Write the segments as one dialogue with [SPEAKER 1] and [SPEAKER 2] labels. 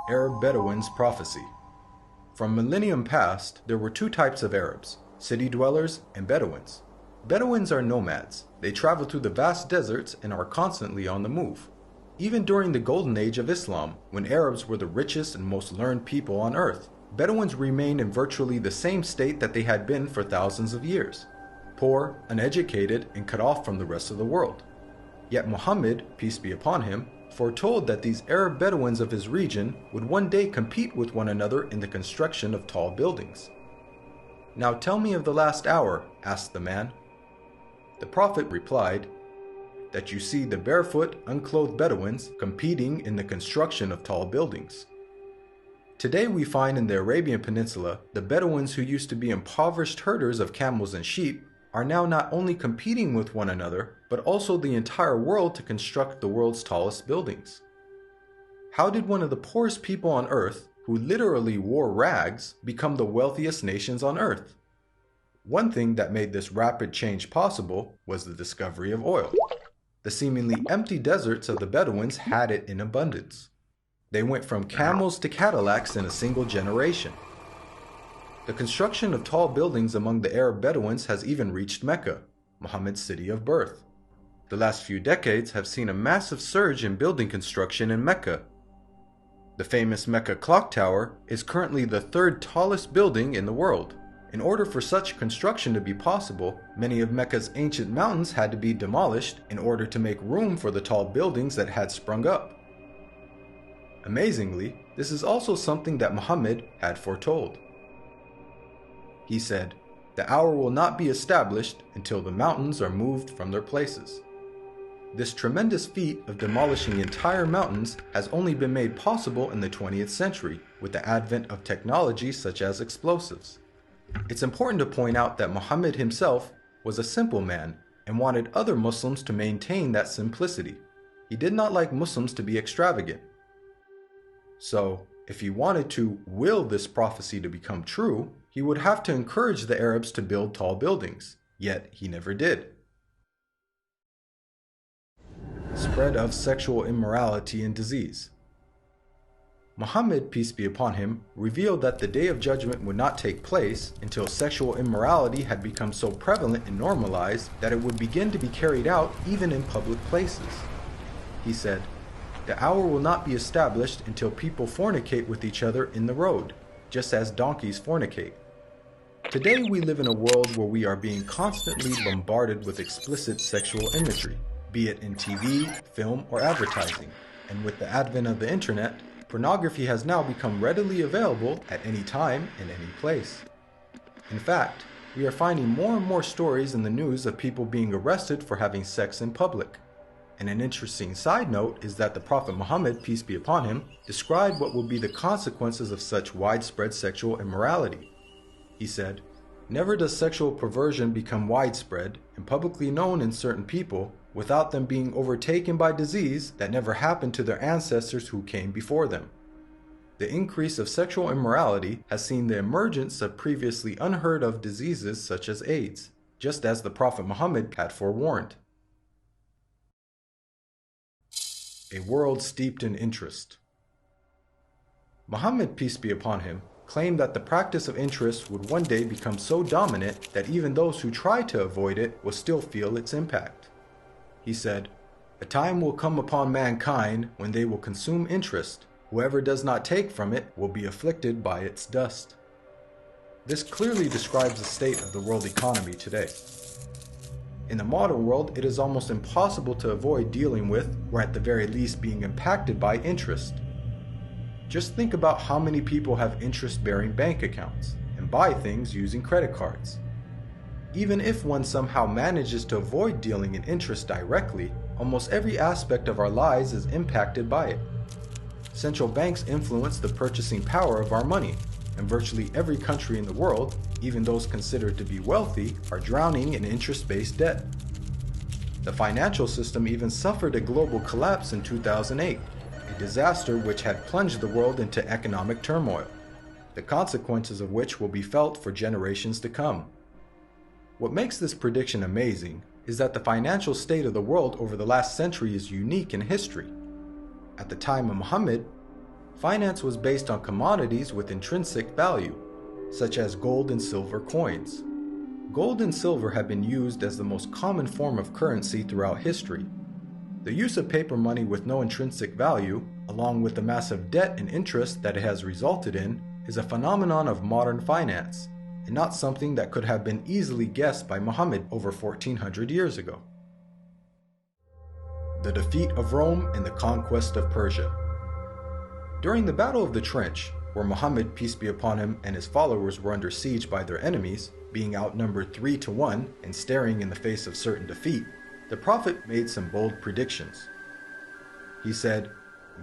[SPEAKER 1] Arab Bedouins' prophecy. From millennium past, there were two types of Arabs, city dwellers and Bedouins. Bedouins are nomads. They travel through the vast deserts and are constantly on the move. Even during the golden age of Islam, when Arabs were the richest and most learned people on earth, Bedouins remained in virtually the same state that they had been for thousands of years, poor, uneducated, and cut off from the rest of the world. Yet Muhammad, peace be upon him, foretold that these Arab Bedouins of his region would one day compete with one another in the construction of tall buildings. "Now tell me of the last hour," asked the man. The Prophet replied, "That you see the barefoot, unclothed Bedouins competing in the construction of tall buildings." Today we find in the Arabian Peninsula, the Bedouins who used to be impoverished herders of camels and sheep are now not only competing with one another, but also the entire world to construct the world's tallest buildings. How did one of the poorest people on earth, who literally wore rags, become the wealthiest nations on earth? One thing that made this rapid change possible was the discovery of oil. The seemingly empty deserts of the Bedouins had it in abundance. They went from camels to Cadillacs in a single generation. The construction of tall buildings among the Arab Bedouins has even reached Mecca, Muhammad's city of birth. The last few decades have seen a massive surge in building construction in Mecca. The famous Mecca Clock Tower is currently the third tallest building in the world. In order for such construction to be possible, many of Mecca's ancient mountains had to be demolished in order to make room for the tall buildings that had sprung up. Amazingly, this is also something that Muhammad had foretold. He said, "The hour will not be established until the mountains are moved from their places." This tremendous feat of demolishing entire mountains has only been made possible in the 20th century with the advent of technology such as explosives. It's important to point out that Muhammad himself was a simple man and wanted other Muslims to maintain that simplicity. He did not like Muslims to be extravagant. So, if he wanted to will this prophecy to become true, he would have to encourage the Arabs to build tall buildings, yet he never did. Spread of sexual immorality and disease. Muhammad, peace be upon him, revealed that the Day of Judgment would not take place until sexual immorality had become so prevalent and normalized that it would begin to be carried out even in public places. He said, "The hour will not be established until people fornicate with each other in the road, just as donkeys fornicate." Today we live in a world where we are being constantly bombarded with explicit sexual imagery, be it in TV, film, or advertising. And with the advent of the internet, pornography has now become readily available at any time and any place. In fact, we are finding more and more stories in the news of people being arrested for having sex in public. And an interesting side note is that the Prophet Muhammad, peace be upon him, described what will be the consequences of such widespread sexual immorality. He said, "Never does sexual perversion become widespread and publicly known in certain people without them being overtaken by disease that never happened to their ancestors who came before them." The increase of sexual immorality has seen the emergence of previously unheard of diseases such as AIDS, just as the Prophet Muhammad had forewarned. A world steeped in interest. Muhammad, peace be upon him, claimed that the practice of interest would one day become so dominant that even those who try to avoid it will still feel its impact. He said, "A time will come upon mankind when they will consume interest. Whoever does not take from it will be afflicted by its dust." This clearly describes the state of the world economy today. In the modern world, it is almost impossible to avoid dealing with, or at the very least being impacted by, interest. Just think about how many people have interest-bearing bank accounts and buy things using credit cards. Even if one somehow manages to avoid dealing in interest directly, almost every aspect of our lives is impacted by it. Central banks influence the purchasing power of our money, and virtually every country in the world, even those considered to be wealthy, are drowning in interest-based debt. The financial system even suffered a global collapse in 2008, a disaster which had plunged the world into economic turmoil, the consequences of which will be felt for generations to come. What makes this prediction amazing is that the financial state of the world over the last century is unique in history. At the time of Muhammad, Finance was based on commodities with intrinsic value, such as gold and silver coins. Gold and silver have been used as the most common form of currency throughout history. The use of paper money with no intrinsic value, along with the massive debt and interest that it has resulted in, is a phenomenon of modern finance, and not something that could have been easily guessed by Muhammad over 1400 years ago. The defeat of Rome and the conquest of Persia. During the Battle of the Trench, where Muhammad, peace be upon him, and his followers were under siege by their enemies, being outnumbered 3-1 and staring in the face of certain defeat, the Prophet made some bold predictions. He said,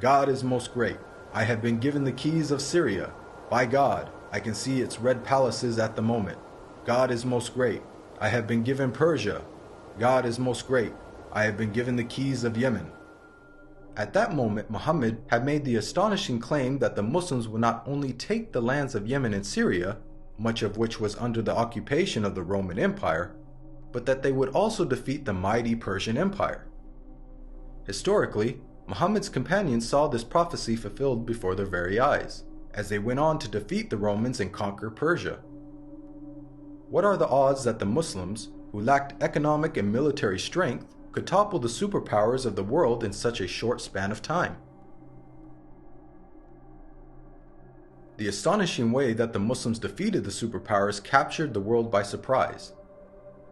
[SPEAKER 1] "God is most great. I have been given the keys of Syria. By God, I can see its red palaces at the moment. God is most great. I have been given Persia. God is most great. I have been given the keys of Yemen." At that moment, Muhammad had made the astonishing claim that the Muslims would not only take the lands of Yemen and Syria, much of which was under the occupation of the Roman Empire, but that they would also defeat the mighty Persian Empire. Historically, Muhammad's companions saw this prophecy fulfilled before their very eyes, as they went on to defeat the Romans and conquer Persia. What are the odds that the Muslims, who lacked economic and military strength, could topple the superpowers of the world in such a short span of time? The astonishing way that the Muslims defeated the superpowers captured the world by surprise.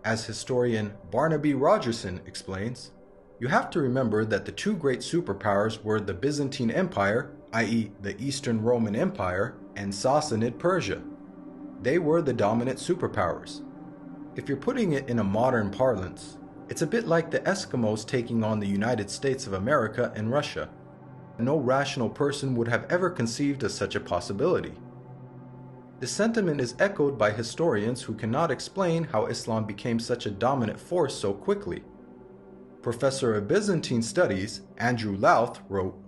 [SPEAKER 1] As historian Barnaby Rogerson explains, you have to remember that the two great superpowers were the Byzantine Empire, i.e. the Eastern Roman Empire, and Sassanid Persia. They were the dominant superpowers. If you're putting it in a modern parlance, it's a bit like the Eskimos taking on the United States of America and Russia. No rational person would have ever conceived of such a possibility. The sentiment is echoed by historians who cannot explain how Islam became such a dominant force so quickly. Professor of Byzantine Studies, Andrew Louth, wrote,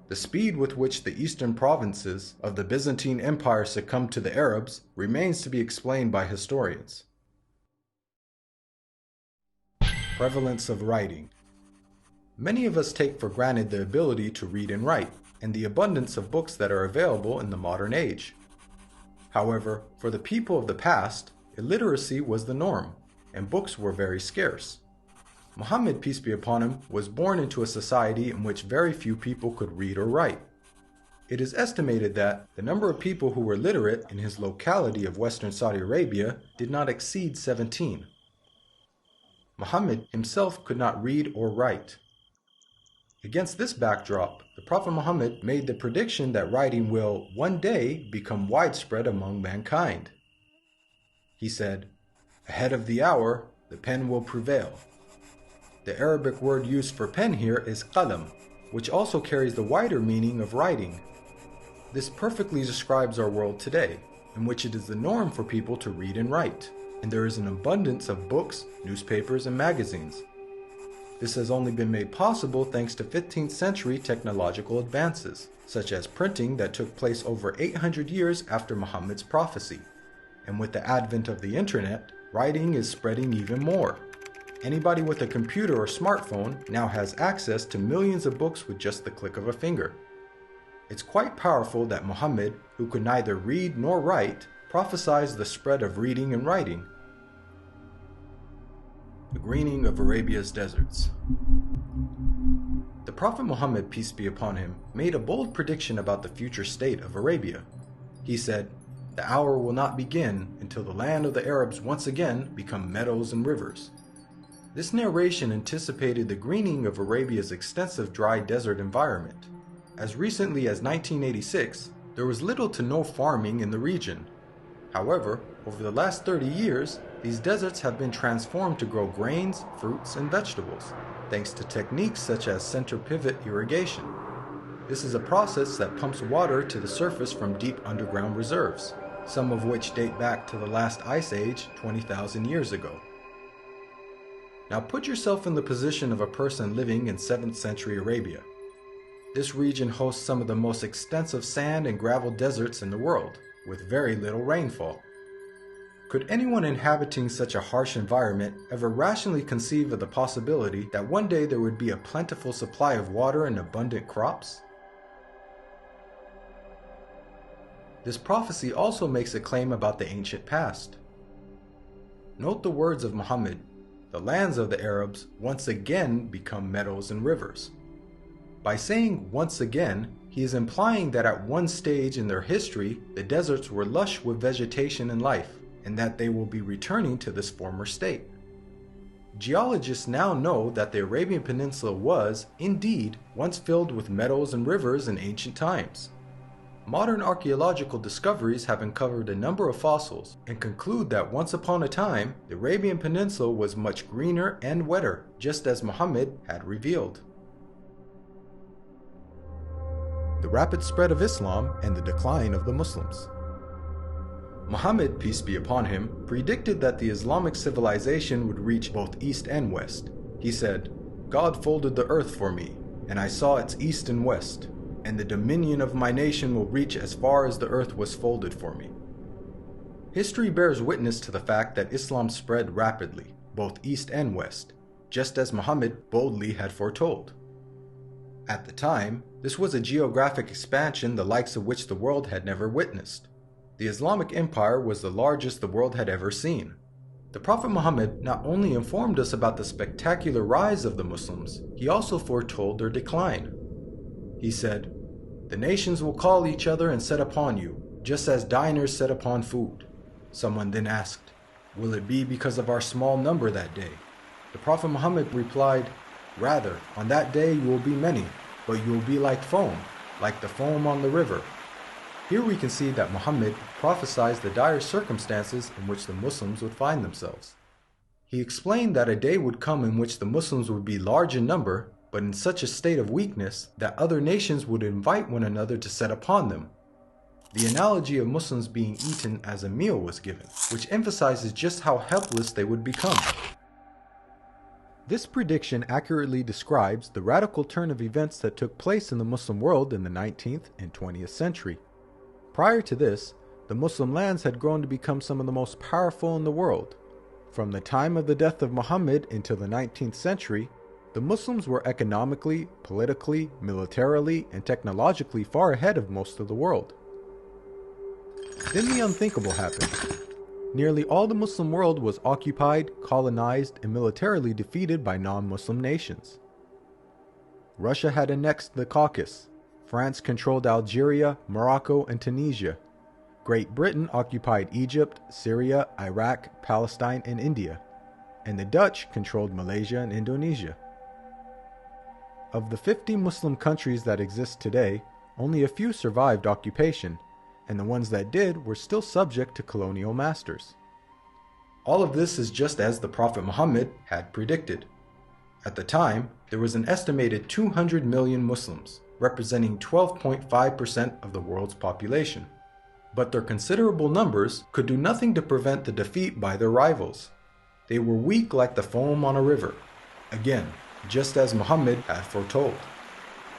[SPEAKER 1] "The speed with which the eastern provinces of the Byzantine Empire succumbed to the Arabs remains to be explained by historians." Prevalence of writing. Many of us take for granted the ability to read and write, and the abundance of books that are available in the modern age. However, for the people of the past, illiteracy was the norm, and books were very scarce. Muhammad, peace be upon him, was born into a society in which very few people could read or write. It is estimated that the number of people who were literate in his locality of Western Saudi Arabia did not exceed 17. Muhammad himself could not read or write. Against this backdrop, the Prophet Muhammad made the prediction that writing will one day become widespread among mankind. He said, "Ahead of the hour, the pen will prevail." The Arabic word used for pen here is qalam, which also carries the wider meaning of writing. This perfectly describes our world today, in which it is the norm for people to read and write, and there is an abundance of books, newspapers, and magazines. This has only been made possible thanks to 15th century technological advances, such as printing that took place over 800 years after Muhammad's prophecy. And with the advent of the internet, writing is spreading even more. Anybody with a computer or smartphone now has access to millions of books with just the click of a finger. It's quite powerful that Muhammad, who could neither read nor write, prophesied the spread of reading and writing. The greening of Arabia's deserts. The Prophet Muhammad, peace be upon him, made a bold prediction about the future state of Arabia. He said, "The hour will not begin until the land of the Arabs once again become meadows and rivers." This narration anticipated the greening of Arabia's extensive dry desert environment. As recently as 1986, there was little to no farming in the region. However, over the last 30 years, these deserts have been transformed to grow grains, fruits, and vegetables, thanks to techniques such as center pivot irrigation. This is a process that pumps water to the surface from deep underground reserves, some of which date back to the last ice age 20,000 years ago. Now put yourself in the position of a person living in 7th century Arabia. This region hosts some of the most extensive sand and gravel deserts in the world, with very little rainfall. Could anyone inhabiting such a harsh environment ever rationally conceive of the possibility that one day there would be a plentiful supply of water and abundant crops? This prophecy also makes a claim about the ancient past. Note the words of Muhammad, "The lands of the Arabs once again become meadows and rivers." By saying once again, he is implying that at one stage in their history, the deserts were lush with vegetation and life, and that they will be returning to this former state. Geologists now know that the Arabian Peninsula was, indeed, once filled with meadows and rivers in ancient times. Modern archaeological discoveries have uncovered a number of fossils and conclude that once upon a time, the Arabian Peninsula was much greener and wetter, just as Muhammad had revealed. The rapid spread of Islam and the decline of the Muslims. Muhammad, peace be upon him, predicted that the Islamic civilization would reach both east and west. He said, "God folded the earth for me, and I saw its east and west, and the dominion of my nation will reach as far as the earth was folded for me." History bears witness to the fact that Islam spread rapidly, both east and west, just as Muhammad boldly had foretold. At the time, this was a geographic expansion the likes of which the world had never witnessed. The Islamic Empire was the largest the world had ever seen. The Prophet Muhammad not only informed us about the spectacular rise of the Muslims, he also foretold their decline. He said, "The nations will call each other and set upon you, just as diners set upon food." Someone then asked, "Will it be because of our small number that day?" The Prophet Muhammad replied, "Rather, on that day you will be many, but you will be like the foam on the river." Here we can see that Muhammad prophesied the dire circumstances in which the Muslims would find themselves. He explained that a day would come in which the Muslims would be large in number, but in such a state of weakness that other nations would invite one another to set upon them. The analogy of Muslims being eaten as a meal was given, which emphasizes just how helpless they would become. This prediction accurately describes the radical turn of events that took place in the Muslim world in the 19th and 20th century. Prior to this, the Muslim lands had grown to become some of the most powerful in the world. From the time of the death of Muhammad until the 19th century, the Muslims were economically, politically, militarily, and technologically far ahead of most of the world. Then the unthinkable happened. Nearly all the Muslim world was occupied, colonized, and militarily defeated by non-Muslim nations. Russia had annexed the Caucasus. France controlled Algeria, Morocco, and Tunisia. Great Britain occupied Egypt, Syria, Iraq, Palestine, and India. And the Dutch controlled Malaysia and Indonesia. Of the 50 Muslim countries that exist today, only a few survived occupation, and the ones that did were still subject to colonial masters. All of this is just as the Prophet Muhammad had predicted. At the time, there was an estimated 200 million Muslims, representing 12.5% of the world's population. But their considerable numbers could do nothing to prevent the defeat by their rivals. They were weak like the foam on a river. Again, just as Muhammad had foretold.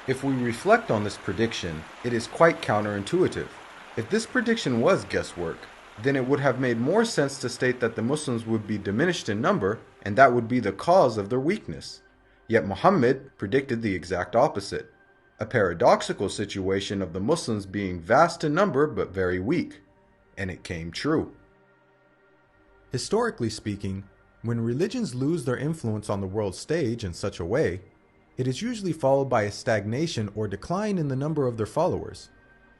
[SPEAKER 1] If we reflect on this prediction, it is quite counterintuitive. If this prediction was guesswork, then it would have made more sense to state that the Muslims would be diminished in number, and that would be the cause of their weakness. Yet Muhammad predicted the exact opposite. A paradoxical situation of the Muslims being vast in number but very weak, and it came true. Historically speaking, when religions lose their influence on the world stage in such a way, it is usually followed by a stagnation or decline in the number of their followers.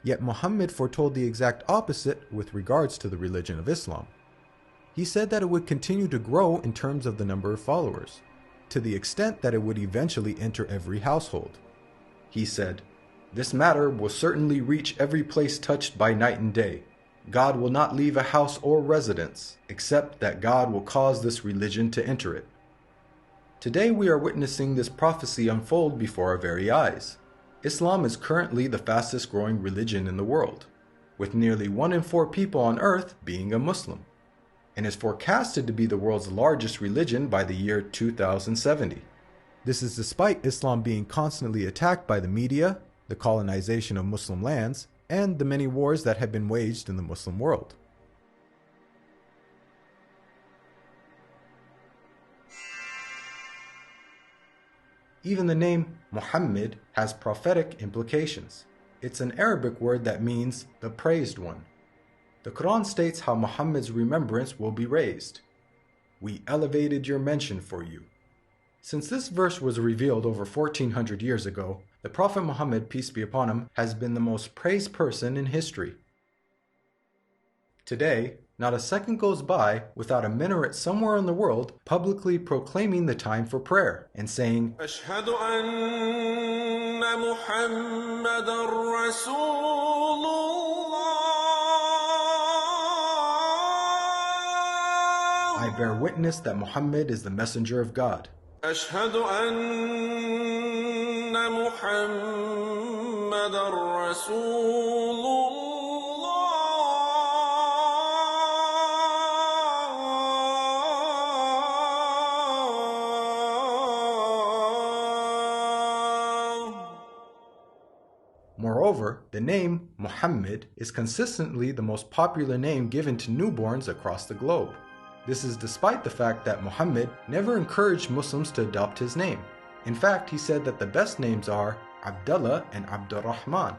[SPEAKER 1] Yet Muhammad foretold the exact opposite with regards to the religion of Islam. He said that it would continue to grow in terms of the number of followers, to the extent that it would eventually enter every household. He said, "This matter will certainly reach every place touched by night and day. God will not leave a house or residence, except that God will cause this religion to enter it." Today we are witnessing this prophecy unfold before our very eyes. Islam is currently the fastest growing religion in the world, with nearly 1 in 4 people on earth being a Muslim, and is forecasted to be the world's largest religion by the year 2070. This is despite Islam being constantly attacked by the media, the colonization of Muslim lands, and the many wars that have been waged in the Muslim world. Even the name Muhammad has prophetic implications. It's an Arabic word that means the praised one. The Quran states how Muhammad's remembrance will be raised. We elevated your mention for you. Since this verse was revealed over 1400 years ago, the Prophet Muhammad, peace be upon him, has been the most praised person in history. Today, not a second goes by without a minaret somewhere in the world publicly proclaiming the time for prayer and saying,
[SPEAKER 2] أشهد أن محمدًا رسول الله.
[SPEAKER 1] I bear witness that Muhammad is the messenger of God.
[SPEAKER 2] أشهد أن محمدًا رسول الله.
[SPEAKER 1] Moreover, the name Muhammad is consistently the most popular name given to newborns across the globe. This is despite the fact that Muhammad never encouraged Muslims to adopt his name. In fact, he said that the best names are Abdullah and Abdurrahman.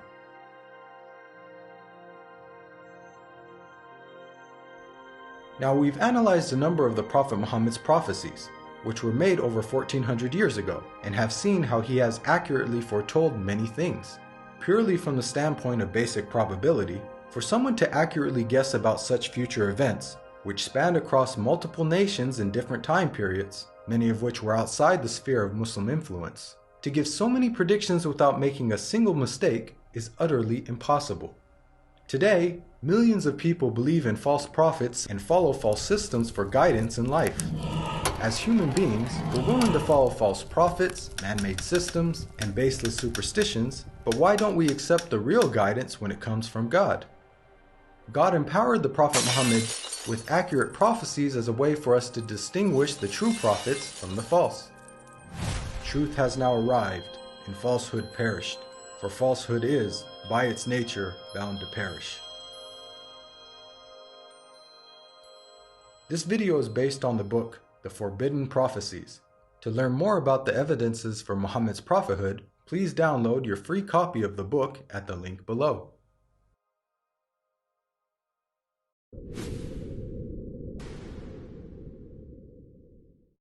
[SPEAKER 1] Now, we've analyzed a number of the Prophet Muhammad's prophecies, which were made over 1400 years ago, and have seen how he has accurately foretold many things. Purely from the standpoint of basic probability, for someone to accurately guess about such future events, which spanned across multiple nations in different time periods, many of which were outside the sphere of Muslim influence, to give so many predictions without making a single mistake is utterly impossible. Today, millions of people believe in false prophets and follow false systems for guidance in life. As human beings, we're willing to follow false prophets, man-made systems, and baseless superstitions, but why don't we accept the real guidance when it comes from God? God empowered the Prophet Muhammad with accurate prophecies as a way for us to distinguish the true prophets from the false. Truth has now arrived, and falsehood perished, for falsehood is, by its nature, bound to perish. This video is based on the book, The Forbidden Prophecies. To learn more about the evidences for Muhammad's prophethood, please download your free copy of the book at the link below.